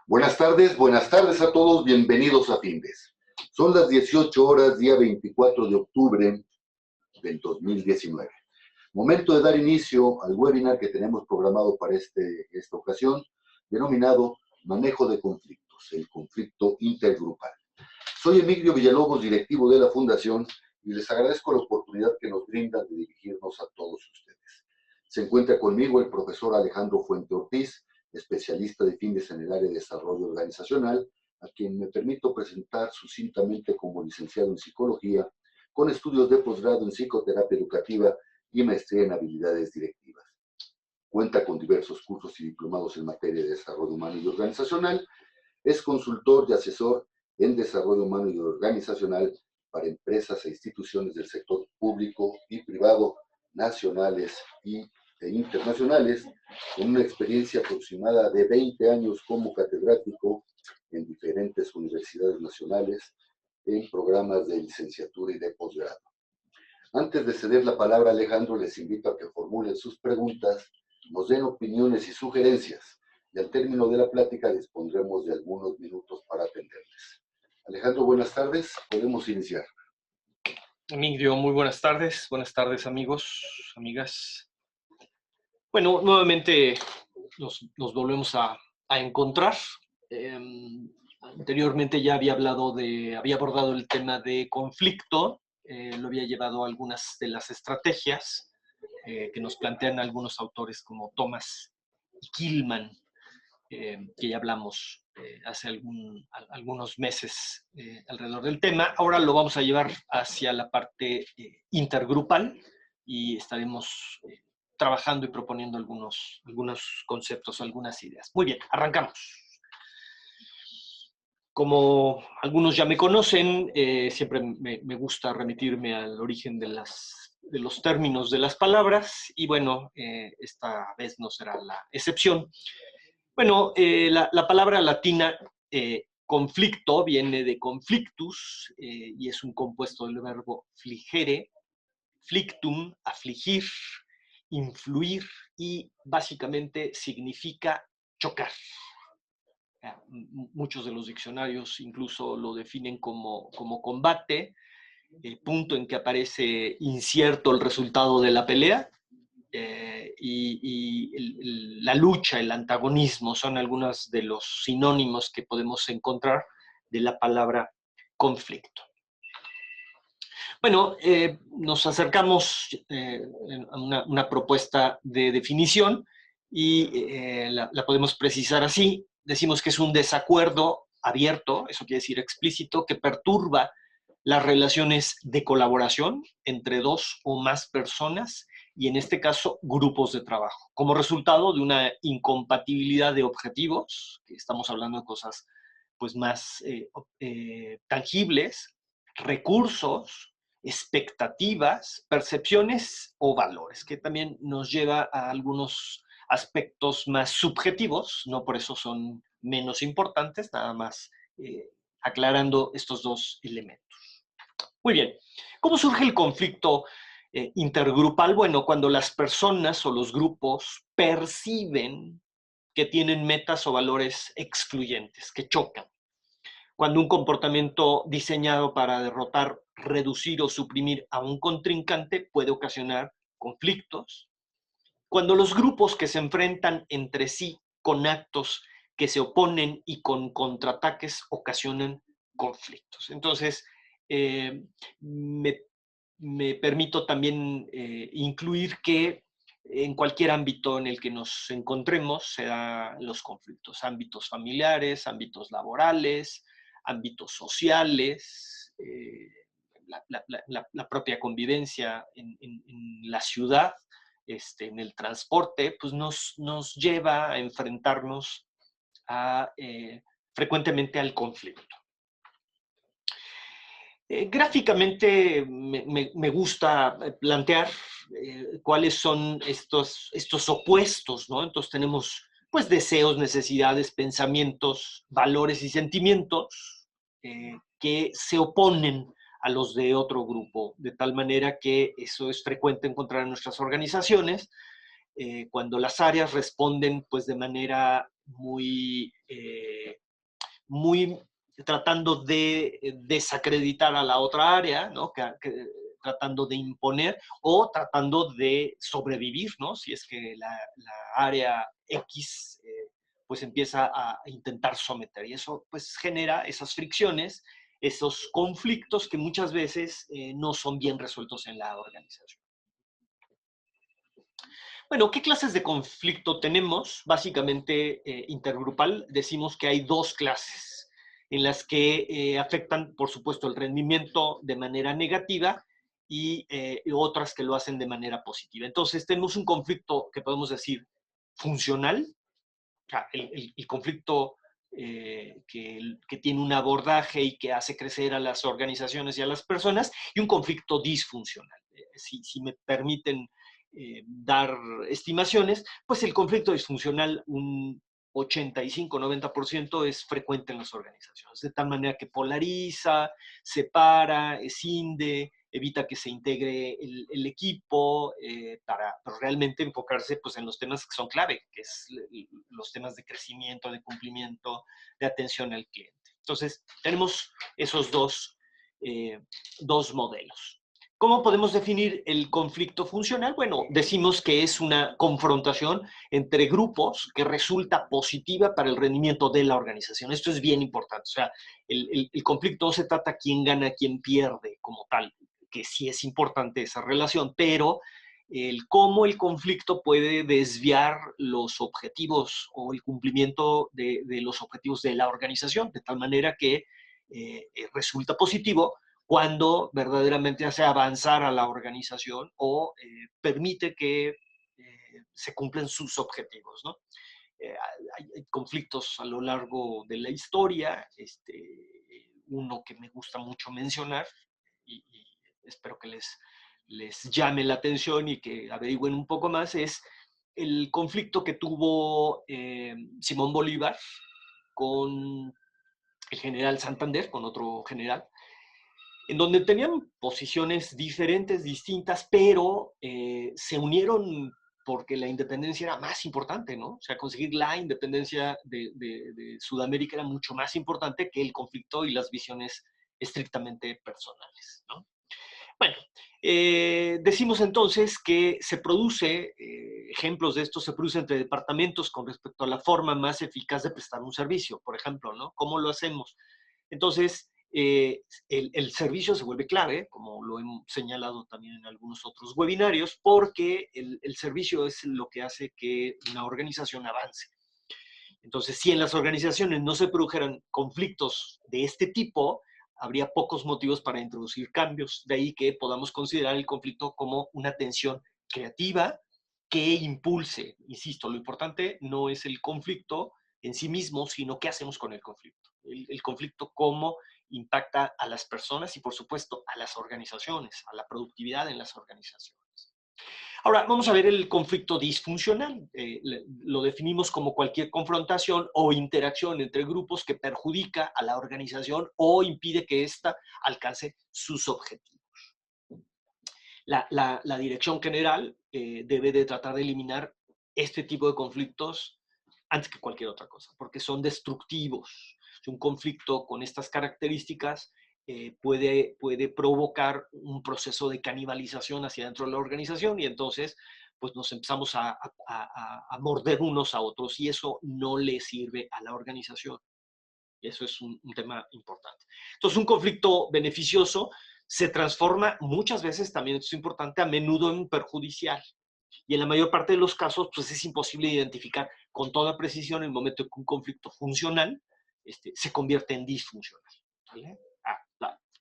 Buenas tardes a todos, bienvenidos a Findes. Son las 18 horas, día 24 de octubre del 2019. Momento de dar inicio al webinar que tenemos programado para esta ocasión, denominado Manejo de Conflictos, el conflicto intergrupal. Soy Emilio Villalobos, directivo de la Fundación, y les agradezco la oportunidad que nos brindan de dirigirnos a todos ustedes. Se encuentra conmigo el profesor Alejandro Fuente Ortiz, especialista de Findes en el área de desarrollo organizacional, a quien me permito presentar sucintamente como licenciado en psicología, con estudios de posgrado en psicoterapia educativa y maestría en habilidades directivas. Cuenta con diversos cursos y diplomados en materia de desarrollo humano y organizacional. Es consultor y asesor en desarrollo humano y organizacional para empresas e instituciones del sector público y privado, nacionales e internacionales, con una experiencia aproximada de 20 años como catedrático en diferentes universidades nacionales en programas de licenciatura y de posgrado. Antes de ceder la palabra a Alejandro, les invito a que formulen sus preguntas, nos den opiniones y sugerencias, y al término de la plática dispondremos de algunos minutos para atenderles. Alejandro, buenas tardes, podemos iniciar. Emilio, muy buenas tardes amigos, amigas. Bueno, nuevamente nos volvemos a encontrar. Anteriormente ya había abordado el tema de conflicto, lo había llevado a algunas de las estrategias que nos plantean algunos autores como Thomas y Killman, que ya hablamos hace algunos meses alrededor del tema. Ahora lo vamos a llevar hacia la parte intergrupal y estaremos trabajando y proponiendo algunos conceptos, algunas ideas. Muy bien, arrancamos. Como algunos ya me conocen, siempre me gusta remitirme al origen de los términos de las palabras, y bueno, esta vez no será la excepción. Bueno, la palabra latina conflicto viene de conflictus y es un compuesto del verbo fligere, flictum, afligir, influir, y básicamente significa chocar. Muchos de los diccionarios incluso lo definen como combate, el punto en que aparece incierto el resultado de la pelea, la lucha, el antagonismo, son algunos de los sinónimos que podemos encontrar de la palabra conflicto. Bueno, nos acercamos a una propuesta de definición y la podemos precisar así. Decimos que es un desacuerdo abierto, eso quiere decir explícito, que perturba las relaciones de colaboración entre dos o más personas, y en este caso grupos de trabajo, como resultado de una incompatibilidad de objetivos, que estamos hablando de cosas pues más tangibles, recursos, expectativas, percepciones o valores, que también nos lleva a algunos aspectos más subjetivos, no por eso son menos importantes, nada más aclarando estos dos elementos. Muy bien, ¿cómo surge el conflicto intergrupal? Bueno, cuando las personas o los grupos perciben que tienen metas o valores excluyentes, que chocan. Cuando un comportamiento diseñado para derrotar, reducir o suprimir a un contrincante puede ocasionar conflictos. Cuando los grupos que se enfrentan entre sí con actos que se oponen y con contraataques ocasionan conflictos. Entonces, me permito también incluir que en cualquier ámbito en el que nos encontremos se dan los conflictos, ámbitos familiares, ámbitos laborales, ámbitos sociales, la propia convivencia en la ciudad, en el transporte, pues nos lleva a enfrentarnos frecuentemente al conflicto. Gráficamente me gusta plantear cuáles son estos opuestos, ¿no? Entonces tenemos pues deseos, necesidades, pensamientos, valores y sentimientos que se oponen a los de otro grupo, de tal manera que eso es frecuente encontrar en nuestras organizaciones, cuando las áreas responden pues de manera muy tratando de desacreditar a la otra área, ¿no? Tratando de imponer o tratando de sobrevivir, ¿no? Si es que la área X pues empieza a intentar someter. Y eso pues genera esas fricciones, esos conflictos que muchas veces no son bien resueltos en la organización. Bueno, ¿qué clases de conflicto tenemos? Básicamente, intergrupal, decimos que hay dos clases en las que afectan, por supuesto, el rendimiento de manera negativa y otras que lo hacen de manera positiva. Entonces, tenemos un conflicto que podemos decir funcional, o sea, el conflicto que tiene un abordaje y que hace crecer a las organizaciones y a las personas, y un conflicto disfuncional. Si me permiten dar estimaciones, pues el conflicto disfuncional, un 85-90% es frecuente en las organizaciones, de tal manera que polariza, separa, escinde, evita que se integre el equipo para realmente enfocarse pues, en los temas que son clave, que es los temas de crecimiento, de cumplimiento, de atención al cliente. Entonces, tenemos esos dos modelos. ¿Cómo podemos definir el conflicto funcional? Bueno, decimos que es una confrontación entre grupos que resulta positiva para el rendimiento de la organización. Esto es bien importante. O sea, el conflicto no se trata quién gana, quién pierde como tal, que sí es importante esa relación, pero cómo el conflicto puede desviar los objetivos o el cumplimiento de los objetivos de la organización, de tal manera que resulta positivo cuando verdaderamente hace avanzar a la organización o permite que se cumplan sus objetivos, ¿no? Hay conflictos a lo largo de la historia, uno que me gusta mucho mencionar y espero que les llame la atención y que averigüen un poco más, es el conflicto que tuvo Simón Bolívar con el general Santander, con otro general, en donde tenían posiciones diferentes, distintas, pero se unieron porque la independencia era más importante, ¿no? O sea, conseguir la independencia de Sudamérica era mucho más importante que el conflicto y las visiones estrictamente personales, ¿no? Bueno, decimos entonces que se produce, ejemplos de esto se producen entre departamentos con respecto a la forma más eficaz de prestar un servicio, por ejemplo, ¿no? ¿Cómo lo hacemos? Entonces, el servicio se vuelve clave, como lo hemos señalado también en algunos otros webinarios, porque el servicio es lo que hace que una organización avance. Entonces, si en las organizaciones no se produjeran conflictos de este tipo, habría pocos motivos para introducir cambios. De ahí que podamos considerar el conflicto como una tensión creativa que impulse. Insisto, lo importante no es el conflicto en sí mismo, sino qué hacemos con el conflicto. El conflicto, cómo impacta a las personas y, por supuesto, a las organizaciones, a la productividad en las organizaciones. Ahora, vamos a ver el conflicto disfuncional. Lo definimos como cualquier confrontación o interacción entre grupos que perjudica a la organización o impide que ésta alcance sus objetivos. La dirección general debe de tratar de eliminar este tipo de conflictos antes que cualquier otra cosa, porque son destructivos. Un conflicto con estas características puede provocar un proceso de canibalización hacia dentro de la organización y entonces pues nos empezamos a morder unos a otros y eso no le sirve a la organización. Y eso es un tema importante. Entonces, un conflicto beneficioso se transforma muchas veces, también esto es importante, a menudo en perjudicial. Y en la mayor parte de los casos, pues es imposible identificar con toda precisión el momento en que un conflicto funcional se convierte en disfuncional. ¿Vale?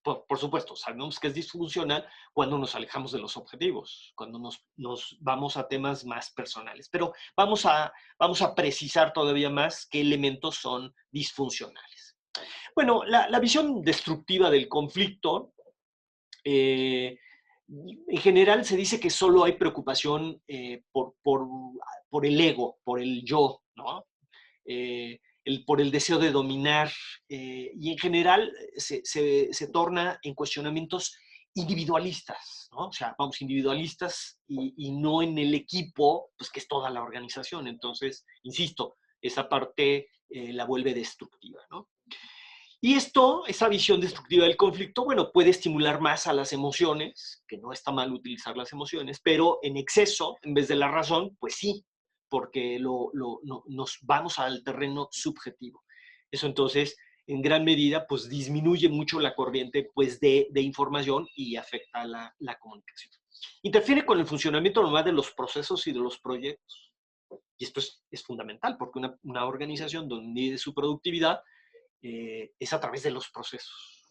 Por supuesto, sabemos que es disfuncional cuando nos alejamos de los objetivos, cuando nos vamos a temas más personales. Pero vamos a precisar todavía más qué elementos son disfuncionales. Bueno, la visión destructiva del conflicto en general se dice que solo hay preocupación por el ego, por el yo, ¿no? Por el deseo de dominar, y en general se torna en cuestionamientos individualistas, ¿no? O sea, vamos, individualistas y no en el equipo, pues que es toda la organización. Entonces, insisto, esa parte la vuelve destructiva, ¿no? Y esa visión destructiva del conflicto, bueno, puede estimular más a las emociones, que no está mal utilizar las emociones, pero en exceso, en vez de la razón, pues sí, porque nos vamos al terreno subjetivo. Eso entonces, en gran medida, pues disminuye mucho la corriente pues, de información y afecta la comunicación. Interfiere con el funcionamiento normal de los procesos y de los proyectos. Y esto es fundamental, porque una organización donde mide su productividad es a través de los procesos.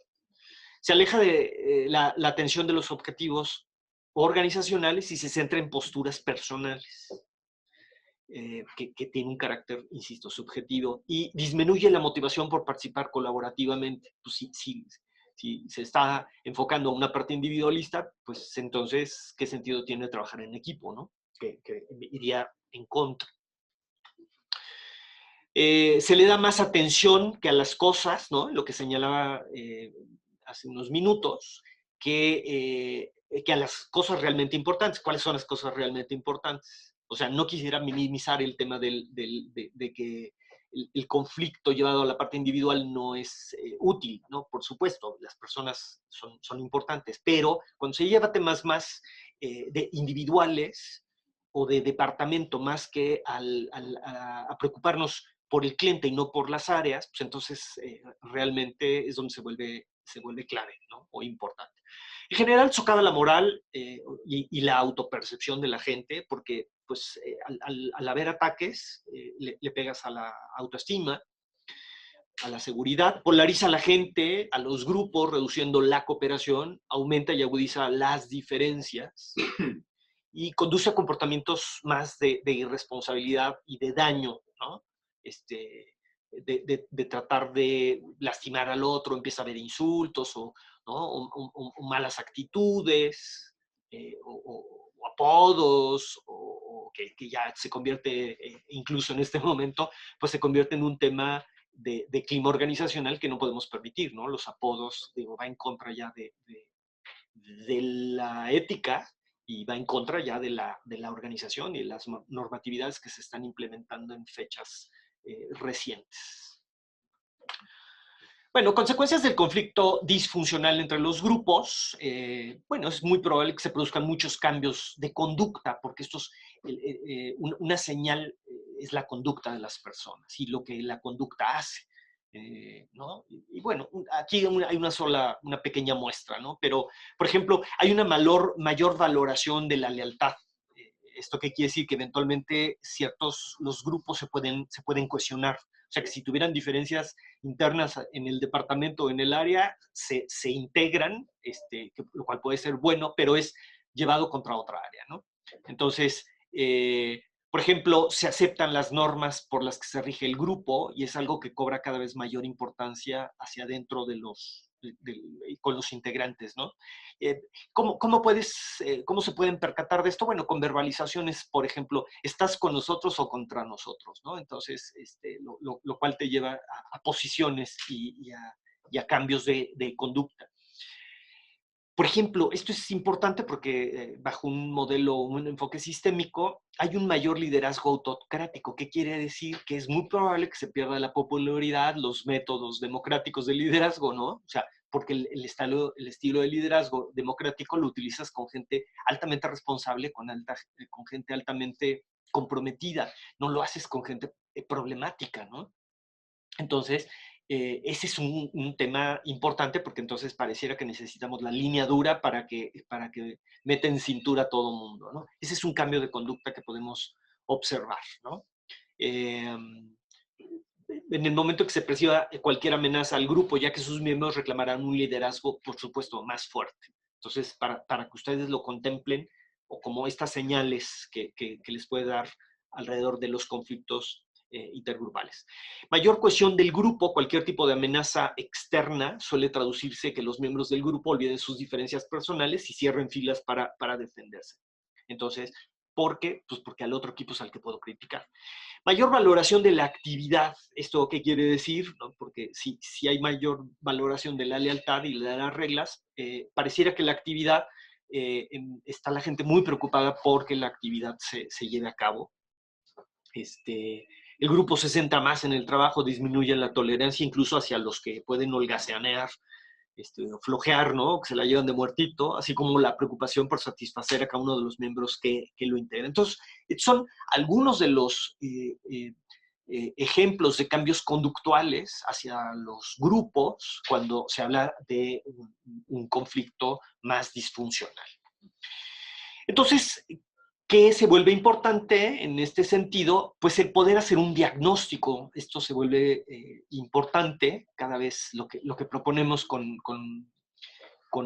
Se aleja de la atención de los objetivos organizacionales y se centra en posturas personales, que tienen un carácter, insisto, subjetivo, y disminuye la motivación por participar colaborativamente. Pues si se está enfocando a una parte individualista, pues entonces, ¿qué sentido tiene trabajar en equipo, no? Que iría en contra. Se le da más atención que a las cosas, ¿no? Lo que señalaba hace unos minutos, que a las cosas realmente importantes. ¿Cuáles son las cosas realmente importantes? O sea, no quisiera minimizar el tema de que el conflicto llevado a la parte individual no es útil, ¿no? Por supuesto, las personas son importantes, pero cuando se lleva temas más de individuales o de departamento más que a preocuparnos por el cliente y no por las áreas, pues entonces realmente es donde se vuelve clave, ¿no? O importante. En general, socava la moral y la autopercepción de la gente, porque pues, al haber ataques, le pegas a la autoestima, a la seguridad, polariza a la gente, a los grupos, reduciendo la cooperación, aumenta y agudiza las diferencias y conduce a comportamientos más de irresponsabilidad y de daño, ¿no? De tratar de lastimar al otro, empieza a haber insultos ¿no? o malas actitudes, o apodos, o que ya se convierte, incluso en este momento, pues se convierte en un tema de clima organizacional que no podemos permitir, ¿no? Los apodos, digo, va en contra ya de la ética y va en contra ya de la organización y las normatividades que se están implementando en fechas recientes. Bueno, consecuencias del conflicto disfuncional entre los grupos. Bueno, es muy probable que se produzcan muchos cambios de conducta, porque una señal es la conducta de las personas y lo que la conducta hace. ¿No? Y bueno, aquí hay una pequeña muestra, ¿no? Pero, por ejemplo, hay una mayor valoración de la lealtad. ¿Esto qué quiere decir? Que eventualmente los grupos se pueden cohesionar. O sea, que si tuvieran diferencias internas en el departamento o en el área, se integran, lo cual puede ser bueno, pero es llevado contra otra área, ¿no? Entonces, por ejemplo, se aceptan las normas por las que se rige el grupo y es algo que cobra cada vez mayor importancia hacia adentro con los integrantes, ¿no? ¿Cómo se pueden percatar de esto? Bueno, con verbalizaciones, por ejemplo, ¿estás con nosotros o contra nosotros? ¿No? Entonces, lo cual te lleva a posiciones y a cambios de conducta. Por ejemplo, esto es importante porque bajo un modelo, un enfoque sistémico, hay un mayor liderazgo autocrático. ¿Qué quiere decir? Que es muy probable que se pierda la popularidad, los métodos democráticos de liderazgo, ¿no? O sea, porque el estilo de liderazgo democrático lo utilizas con gente altamente responsable, con gente altamente comprometida. No lo haces con gente problemática, ¿no? Entonces, ese es un tema importante porque entonces pareciera que necesitamos la línea dura para que meta en cintura a todo mundo, ¿no? Ese es un cambio de conducta que podemos observar, ¿no? En el momento que se perciba cualquier amenaza al grupo, ya que sus miembros reclamarán un liderazgo, por supuesto, más fuerte. Entonces, para que ustedes lo contemplen, o como estas señales que les puede dar alrededor de los conflictos intergrupales. Mayor cohesión del grupo, cualquier tipo de amenaza externa suele traducirse que los miembros del grupo olviden sus diferencias personales y cierren filas para defenderse. Entonces, ¿por qué? Pues porque al otro equipo es al que puedo criticar. Mayor valoración de la actividad. ¿Esto qué quiere decir? ¿No? Porque si hay mayor valoración de la lealtad y de las reglas, pareciera que la actividad, está la gente muy preocupada porque la actividad se lleve a cabo. el grupo se centra más en el trabajo, disminuye la tolerancia incluso hacia los que pueden holgazanear, flojear, ¿no? Que se la llevan de muertito, así como la preocupación por satisfacer a cada uno de los miembros que lo integran. Entonces, son algunos de los ejemplos de cambios conductuales hacia los grupos cuando se habla de un conflicto más disfuncional. Entonces, ¿qué se vuelve importante en este sentido? Pues el poder hacer un diagnóstico. Esto se vuelve importante cada vez. Lo que proponemos con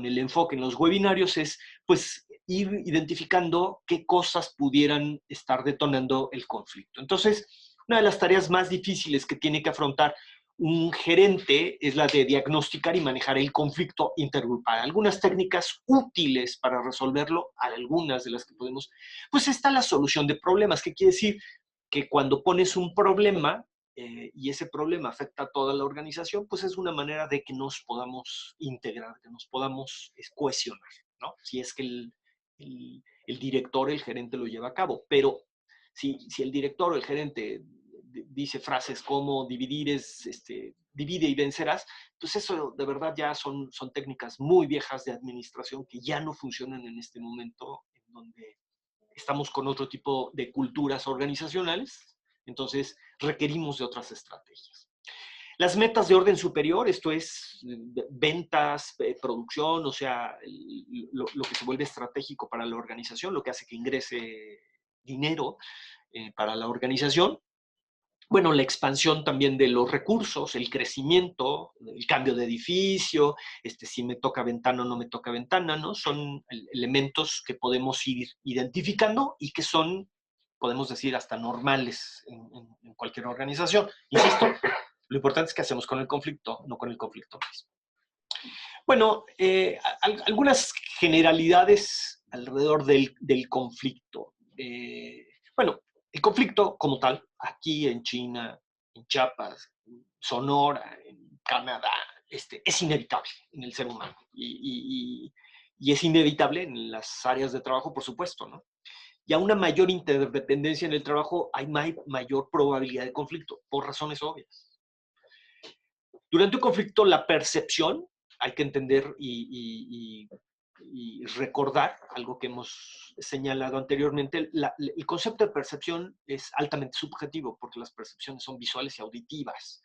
el enfoque en los webinarios es pues ir identificando qué cosas pudieran estar detonando el conflicto. Entonces, una de las tareas más difíciles que tiene que afrontar un gerente es la de diagnosticar y manejar el conflicto intergrupal. Algunas técnicas útiles para resolverlo, algunas de las que podemos, pues está la solución de problemas, que quiere decir que cuando pones un problema y ese problema afecta a toda la organización, pues es una manera de que nos podamos integrar, que nos podamos cohesionar, ¿no? Si es que el director, el gerente lo lleva a cabo. Pero si el director o el gerente dice frases como dividir es, divide y vencerás, pues eso de verdad ya son técnicas muy viejas de administración que ya no funcionan en este momento, en donde estamos con otro tipo de culturas organizacionales, entonces requerimos de otras estrategias. Las metas de orden superior, esto es ventas, producción, o sea, lo que se vuelve estratégico para la organización, lo que hace que ingrese dinero para la organización. Bueno, la expansión también de los recursos, el crecimiento, el cambio de edificio, si me toca ventana o no me toca ventana, ¿no? Son elementos que podemos ir identificando y que son, podemos decir, hasta normales en cualquier organización. Insisto, lo importante es qué hacemos con el conflicto, no con el conflicto mismo. Bueno, algunas generalidades alrededor del conflicto. Bueno, el conflicto como tal, aquí en China, en Chiapas, en Sonora, en Canadá, es inevitable en el ser humano. Y es inevitable en las áreas de trabajo, por supuesto, ¿no? Y a una mayor interdependencia en el trabajo hay mayor probabilidad de conflicto, por razones obvias. Durante un conflicto, la percepción, hay que entender y recordar algo que hemos señalado anteriormente, el concepto de percepción es altamente subjetivo porque las percepciones son visuales y auditivas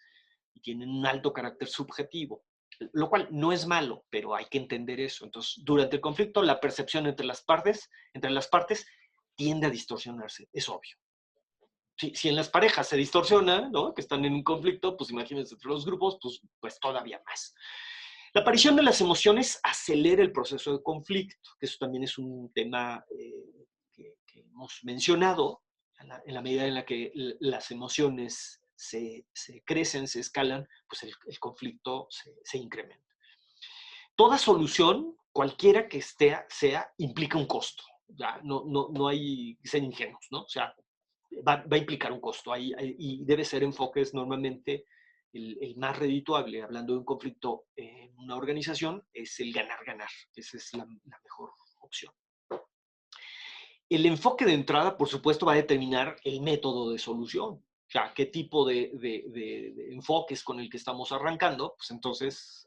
y tienen un alto carácter subjetivo, lo cual no es malo, pero hay que entender eso. Entonces, durante el conflicto, la percepción entre las partes tiende a distorsionarse, es obvio. Si en las parejas se distorsiona, ¿no? Que están en un conflicto, pues imagínense entre los grupos, pues todavía más. La aparición de las emociones acelera el proceso de conflicto, que eso también es un tema que hemos mencionado, en la medida en la que las emociones se crecen, se escalan, pues el conflicto se incrementa. Toda solución, cualquiera que sea, implica un costo. Ya, no hay que ser ingenuos, ¿no? O sea, va a implicar un costo y debe ser enfoques normalmente el más redituable, hablando de un conflicto en una organización, es el ganar-ganar. Esa es la mejor opción. El enfoque de entrada, por supuesto, va a determinar el método de solución. O sea, qué tipo de enfoques con el que estamos arrancando, pues entonces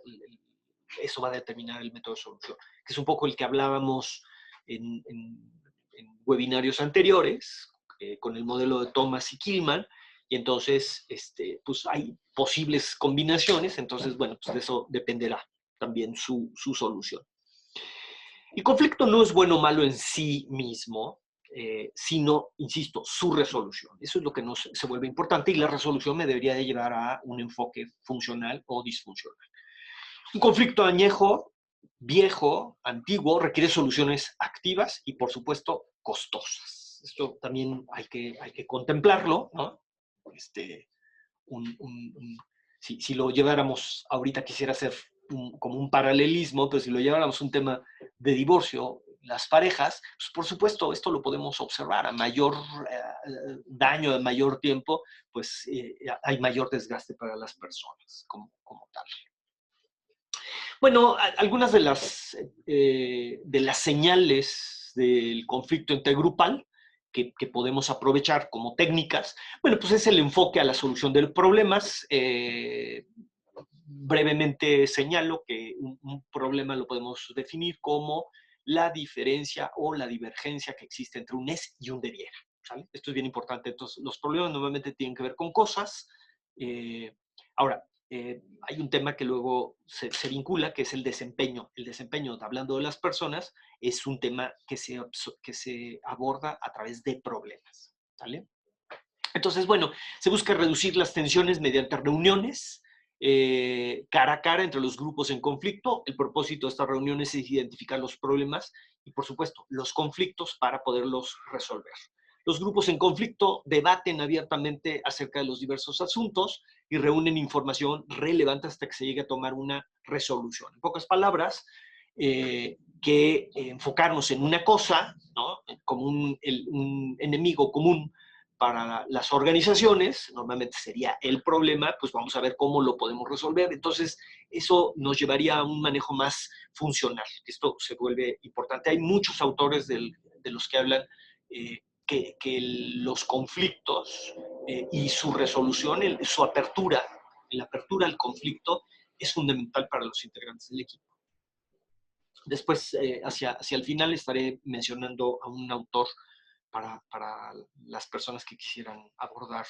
eso va a determinar el método de solución, que es un poco el que hablábamos en webinarios anteriores, con el modelo de Thomas y Killman, y entonces pues hay posibles combinaciones, entonces bueno, pues de eso dependerá también su solución. El conflicto no es bueno o malo en sí mismo, sino, insisto, su resolución. Eso es lo que se vuelve importante y la resolución me debería de llevar a un enfoque funcional o disfuncional. Un conflicto añejo, viejo, antiguo, requiere soluciones activas y, por supuesto, costosas. Esto también hay que contemplarlo, ¿no? Si lo lleváramos, ahorita quisiera hacer como un paralelismo, pero si lo lleváramos a un tema de divorcio, las parejas, pues por supuesto esto lo podemos observar, a mayor daño, a mayor tiempo, pues hay mayor desgaste para las personas como tal. Bueno, algunas de las señales del conflicto intergrupal que podemos aprovechar como técnicas, bueno, pues es el enfoque a la solución de problemas. Brevemente señalo que un problema lo podemos definir como la diferencia o la divergencia que existe entre un es y un debiera. ¿Sale? Esto es bien importante. Entonces, los problemas normalmente tienen que ver con cosas. Ahora, hay un tema que luego se vincula, que es el desempeño. El desempeño, hablando de las personas, es un tema que se aborda a través de problemas. ¿Sale? Entonces, bueno, se busca reducir las tensiones mediante reuniones cara a cara entre los grupos en conflicto. El propósito de estas reuniones es identificar los problemas y, por supuesto, los conflictos para poderlos resolver. Los grupos en conflicto debaten abiertamente acerca de los diversos asuntos y reúnen información relevante hasta que se llegue a tomar una resolución. En pocas palabras, que enfocarnos en una cosa, ¿no? Como un enemigo común para las organizaciones, normalmente sería el problema, pues vamos a ver cómo lo podemos resolver. Entonces, eso nos llevaría a un manejo más funcional. Esto se vuelve importante. Hay muchos autores de los que hablan que los conflictos y su resolución, su apertura, la apertura al conflicto, es fundamental para los integrantes del equipo. Después, hacia el final, estaré mencionando a un autor para las personas que quisieran abordar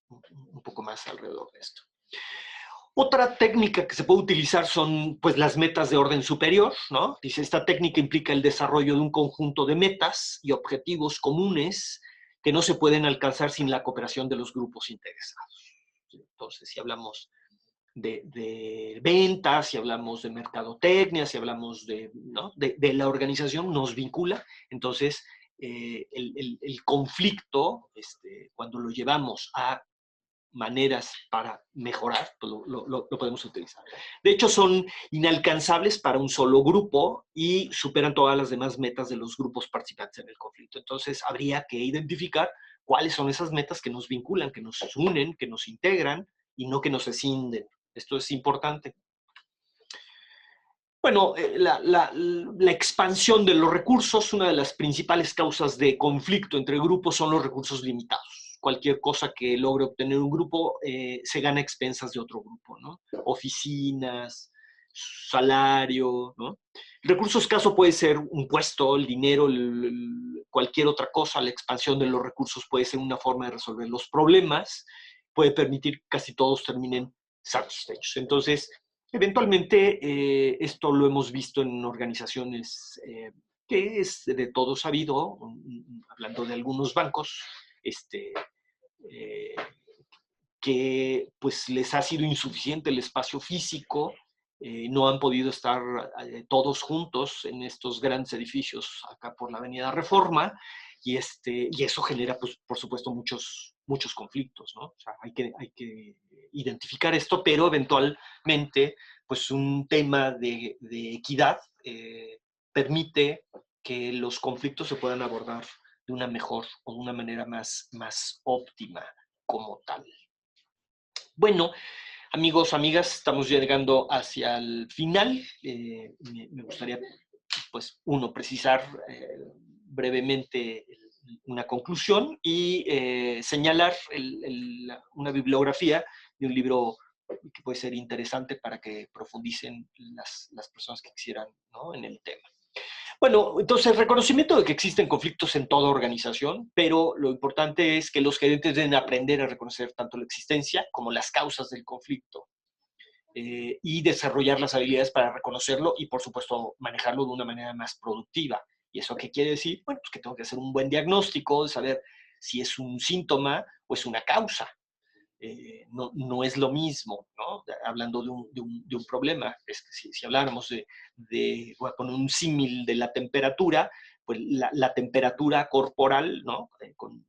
un poco más alrededor de esto. Otra técnica que se puede utilizar son pues, las metas de orden superior, ¿no? Dice, esta técnica implica el desarrollo de un conjunto de metas y objetivos comunes que no se pueden alcanzar sin la cooperación de los grupos interesados. Entonces, si hablamos de ventas, si hablamos de mercadotecnia, si hablamos ¿no? de la organización, nos vincula. Entonces, el conflicto, cuando lo llevamos a maneras para mejorar, pues lo podemos utilizar. De hecho, son inalcanzables para un solo grupo y superan todas las demás metas de los grupos participantes en el conflicto. Entonces, habría que identificar cuáles son esas metas que nos vinculan, que nos unen, que nos integran y no que nos escinden. Esto es importante. Bueno, la expansión de los recursos, una de las principales causas de conflicto entre grupos son los recursos limitados. Cualquier cosa que logre obtener un grupo se gana a expensas de otro grupo, ¿no? Oficinas, salario, ¿no? El recurso escaso puede ser un puesto, el dinero, cualquier otra cosa. La expansión de los recursos puede ser una forma de resolver los problemas, puede permitir que casi todos terminen satisfechos. Entonces, eventualmente, esto lo hemos visto en organizaciones que es de todo sabido, hablando de algunos bancos, que pues les ha sido insuficiente el espacio físico, no han podido estar todos juntos en estos grandes edificios acá por la Avenida Reforma, y eso genera, pues, por supuesto, muchos conflictos, ¿no? O sea, hay que identificar esto, pero eventualmente, pues, un tema de equidad permite que los conflictos se puedan abordar de una mejor o de una manera más óptima como tal. Bueno, amigos, amigas, estamos llegando hacia el final. Me gustaría, pues, precisar brevemente una conclusión y señalar una bibliografía de un libro que puede ser interesante para que profundicen las personas que quisieran, ¿no?, en el tema. Bueno, entonces, reconocimiento de que existen conflictos en toda organización, pero lo importante es que los gerentes deben aprender a reconocer tanto la existencia como las causas del conflicto y desarrollar las habilidades para reconocerlo y, por supuesto, manejarlo de una manera más productiva. ¿Y eso qué quiere decir? Bueno, pues que tengo que hacer un buen diagnóstico, de saber si es un síntoma o es una causa. No es lo mismo, ¿no? Hablando de un problema. Es que si habláramos voy a poner un símil de la temperatura, pues la temperatura corporal, ¿no?, con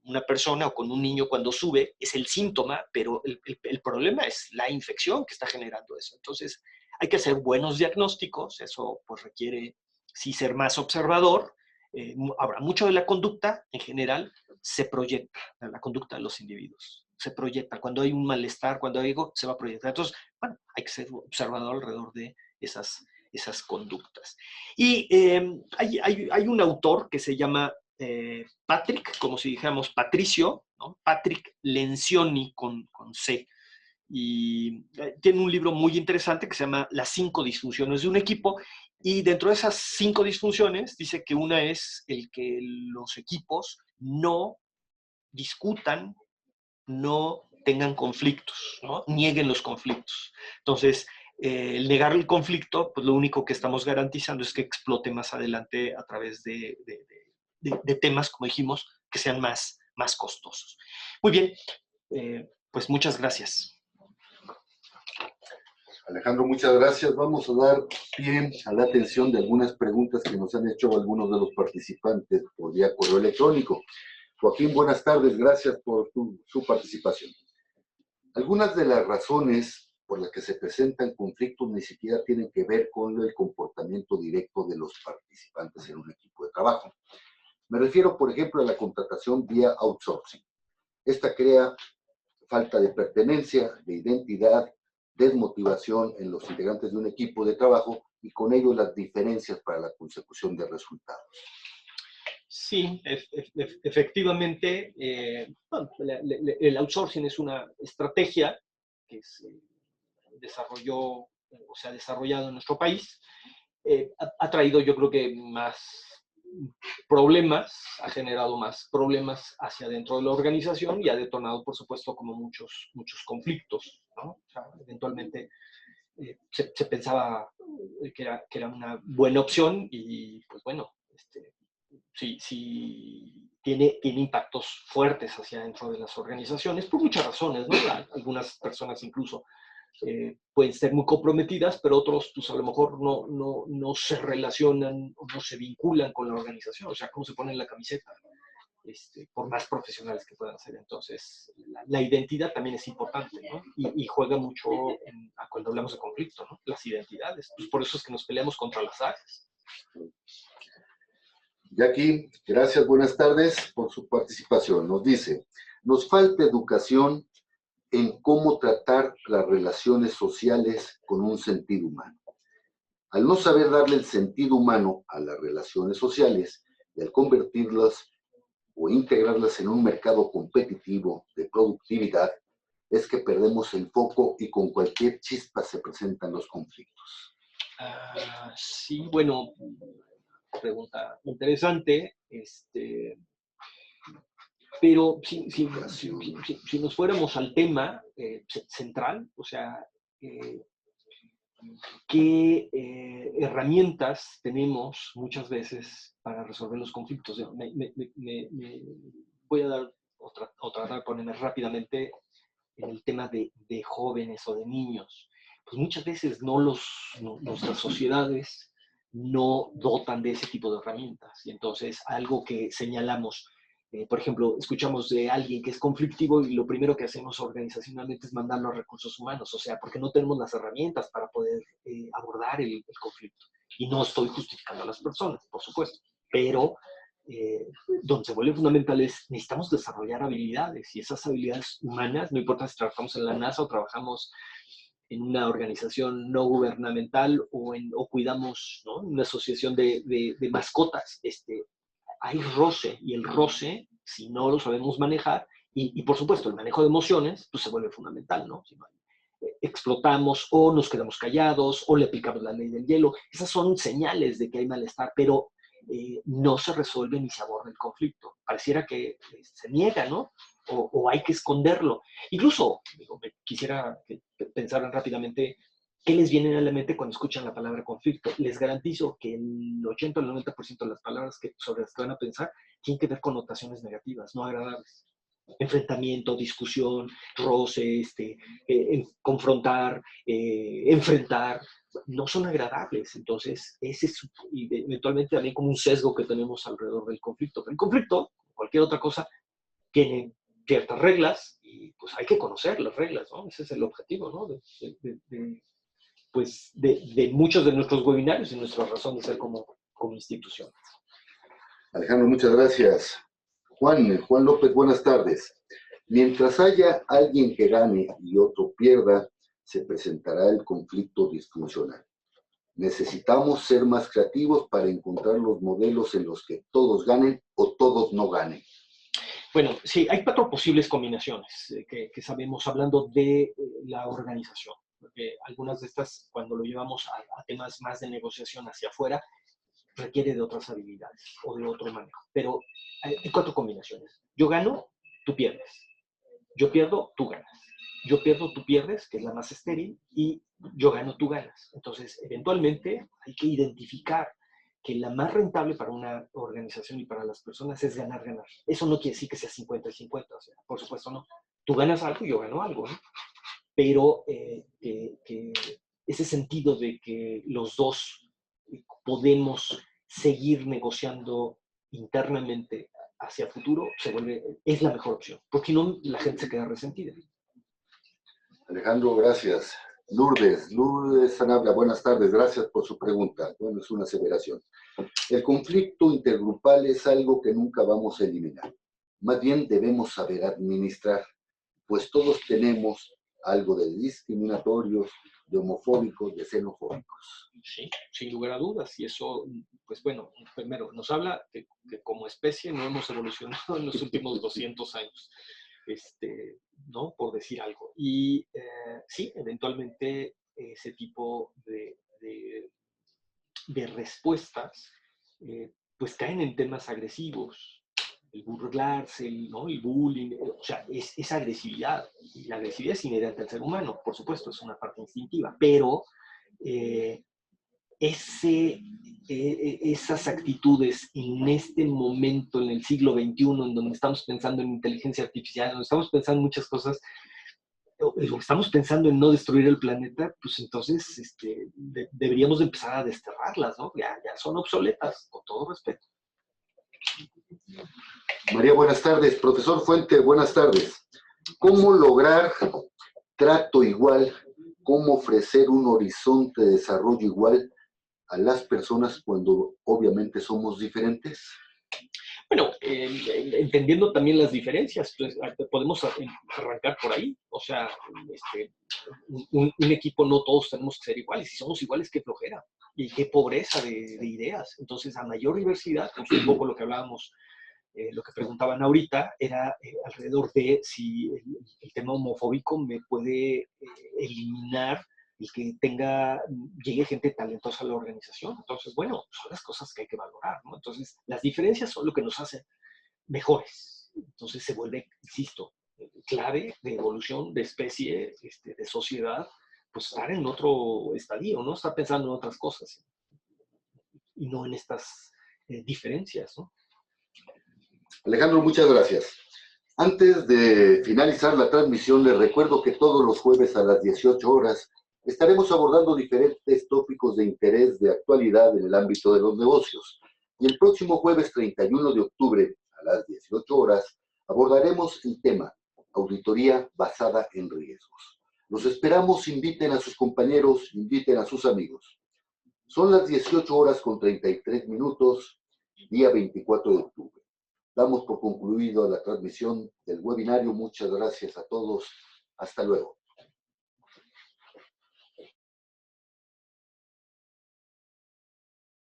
una persona o con un niño cuando sube es el síntoma, pero el problema es la infección que está generando eso. Entonces, hay que hacer buenos diagnósticos, eso pues requiere sí ser más observador. Ahora, mucho de la conducta en general se proyecta, la conducta de los individuos se proyecta. Cuando hay un malestar, cuando hay algo, se va a proyectar. Entonces, bueno, hay que ser observador alrededor de esas conductas. Y hay un autor que se llama Patrick, como si dijéramos Patricio, ¿no? Patrick Lencioni con C. Y tiene un libro muy interesante que se llama Las 5 disfunciones de un equipo, y dentro de esas 5 disfunciones dice que una es el que los equipos no discutan, no tengan conflictos, ¿no? Nieguen los conflictos. Entonces, el negar el conflicto, pues lo único que estamos garantizando es que explote más adelante a través de temas, como dijimos, que sean más costosos. Muy bien, pues muchas gracias. Alejandro, muchas gracias. Vamos a dar pie a la atención de algunas preguntas que nos han hecho algunos de los participantes por vía correo electrónico. Joaquín, buenas tardes. Gracias por su participación. Algunas de las razones por las que se presentan conflictos ni siquiera tienen que ver con el comportamiento directo de los participantes en un equipo de trabajo. Me refiero, por ejemplo, a la contratación vía outsourcing. Esta crea falta de pertenencia, de identidad, desmotivación en los integrantes de un equipo de trabajo y con ello las diferencias para la consecución de resultados. Sí, efectivamente, bueno, el outsourcing es una estrategia que se desarrolló o se ha desarrollado en nuestro país. Ha traído, yo creo que más problemas, ha generado más problemas hacia dentro de la organización y ha detonado, por supuesto, como muchos conflictos, ¿no? O sea, eventualmente se pensaba que era una buena opción y, pues bueno, sí tiene impactos fuertes hacia dentro de las organizaciones por muchas razones, ¿no? Algunas personas incluso pueden ser muy comprometidas, pero otros pues a lo mejor no se relacionan o no se vinculan con la organización, o sea, cómo se ponen la camiseta, por más profesionales que puedan ser. Entonces, la identidad también es importante, ¿no? Y juega mucho cuando hablamos de conflicto, ¿no? Las identidades. Pues por eso es que nos peleamos contra las áreas. Jackie, gracias, buenas tardes por su participación. Nos dice, nos falta educación en cómo tratar las relaciones sociales con un sentido humano. Al no saber darle el sentido humano a las relaciones sociales y al convertirlas o integrarlas en un mercado competitivo de productividad, es que perdemos el foco y con cualquier chispa se presentan los conflictos. Sí, bueno, pregunta interesante, pero si nos fuéramos al tema central, o sea, ¿qué herramientas tenemos muchas veces para resolver los conflictos? Voy a dar o tratar de ponerme rápidamente en el tema de jóvenes o de niños. Pues muchas veces nuestras sociedades no dotan de ese tipo de herramientas. Y entonces algo que señalamos, por ejemplo, escuchamos de alguien que es conflictivo y lo primero que hacemos organizacionalmente es mandarlo a recursos humanos, o sea, porque no tenemos las herramientas para poder abordar el conflicto. Y no estoy justificando a las personas, por supuesto, pero donde se vuelve fundamental es necesitamos desarrollar habilidades, y esas habilidades humanas, no importa si trabajamos en la NASA o trabajamos en una organización no gubernamental o cuidamos, ¿no?, una asociación de mascotas, hay roce, y el roce, si no lo sabemos manejar, y por supuesto el manejo de emociones, pues se vuelve fundamental, ¿no? Si no, explotamos o nos quedamos callados o le aplicamos la ley del hielo. Esas son señales de que hay malestar, pero no se resuelve ni se aborda el conflicto. Pareciera que se niega, ¿no? O hay que esconderlo. Incluso, quisiera que pensaran rápidamente qué les viene a la mente cuando escuchan la palabra conflicto. Les garantizo que el 80 o el 90% de las palabras sobre las que van a pensar tienen que ver con connotaciones negativas, no agradables. Enfrentamiento, discusión, roce, confrontar, enfrentar, no son agradables. Entonces, ese es eventualmente también como un sesgo que tenemos alrededor del conflicto. Pero el conflicto, cualquier otra cosa, tiene ciertas reglas y pues hay que conocer las reglas, ¿no? Ese es el objetivo, ¿no? De muchos de nuestros webinarios y nuestra razón de ser como institución. Alejandro, muchas gracias. Juan López, buenas tardes. Mientras haya alguien que gane y otro pierda, se presentará el conflicto disfuncional. Necesitamos ser más creativos para encontrar los modelos en los que todos ganen o todos no ganen. Bueno, sí, hay 4 posibles combinaciones que sabemos hablando de la organización. Porque algunas de estas, cuando lo llevamos a temas más de negociación hacia afuera, requiere de otras habilidades o de otro manejo. Pero hay 4 combinaciones. Yo gano, tú pierdes. Yo pierdo, tú ganas. Yo pierdo, tú pierdes, que es la más estéril, y yo gano, tú ganas. Entonces, eventualmente hay que identificar que la más rentable para una organización y para las personas es ganar, ganar. Eso no quiere decir que sea 50 y 50, o sea, por supuesto no. Tú ganas algo y yo gano algo, ¿no? Pero que ese sentido de que los dos podemos seguir negociando internamente hacia futuro es la mejor opción, porque si no la gente se queda resentida. Alejandro, gracias. Lourdes Sanabria, buenas tardes, gracias por su pregunta. Bueno, es una aseveración. El conflicto intergrupal es algo que nunca vamos a eliminar. Más bien debemos saber administrar, pues todos tenemos algo de discriminatorios, de homofóbicos, de xenofóbicos. Sí, sin lugar a dudas. Y eso, pues bueno, primero nos habla que como especie no hemos evolucionado en los últimos 200 años. ¿No? Por decir algo. Y sí, eventualmente ese tipo de respuestas pues caen en temas agresivos, el burlarse, ¿no? El bullying, o sea, es agresividad. Y la agresividad es inherente al ser humano, por supuesto, es una parte instintiva, pero esas actitudes en este momento, en el siglo XXI, en donde estamos pensando en inteligencia artificial, donde estamos pensando en muchas cosas, o estamos pensando en no destruir el planeta, pues entonces deberíamos de empezar a desterrarlas, ¿no? Ya son obsoletas, con todo respeto. María, buenas tardes. Profesor Fuente, buenas tardes. ¿Cómo lograr trato igual? ¿Cómo ofrecer un horizonte de desarrollo igual a las personas cuando obviamente somos diferentes? Bueno, entendiendo también las diferencias, pues, podemos arrancar por ahí. O sea, un equipo no todos tenemos que ser iguales. Si somos iguales, qué flojera y qué pobreza de ideas. Entonces, a mayor diversidad, pues un poco lo que hablábamos, lo que preguntaban ahorita, era alrededor de si el tema homofóbico me puede eliminar y que llegue gente talentosa a la organización. Entonces, bueno, son las cosas que hay que valorar, ¿no? Entonces, las diferencias son lo que nos hace mejores. Entonces se vuelve, insisto, clave de evolución de especie, de sociedad, pues estar en otro estadio, ¿no? Estar pensando en otras cosas y no en estas diferencias, ¿no? Alejandro, muchas gracias. Antes de finalizar la transmisión, les recuerdo que todos los jueves a las 18 horas estaremos abordando diferentes tópicos de interés de actualidad en el ámbito de los negocios. Y el próximo jueves 31 de octubre a las 18 horas abordaremos el tema auditoría basada en riesgos. Los esperamos, inviten a sus compañeros, inviten a sus amigos. Son las 18 horas con 33 minutos, día 24 de octubre. Damos por concluido la transmisión del webinario. Muchas gracias a todos. Hasta luego.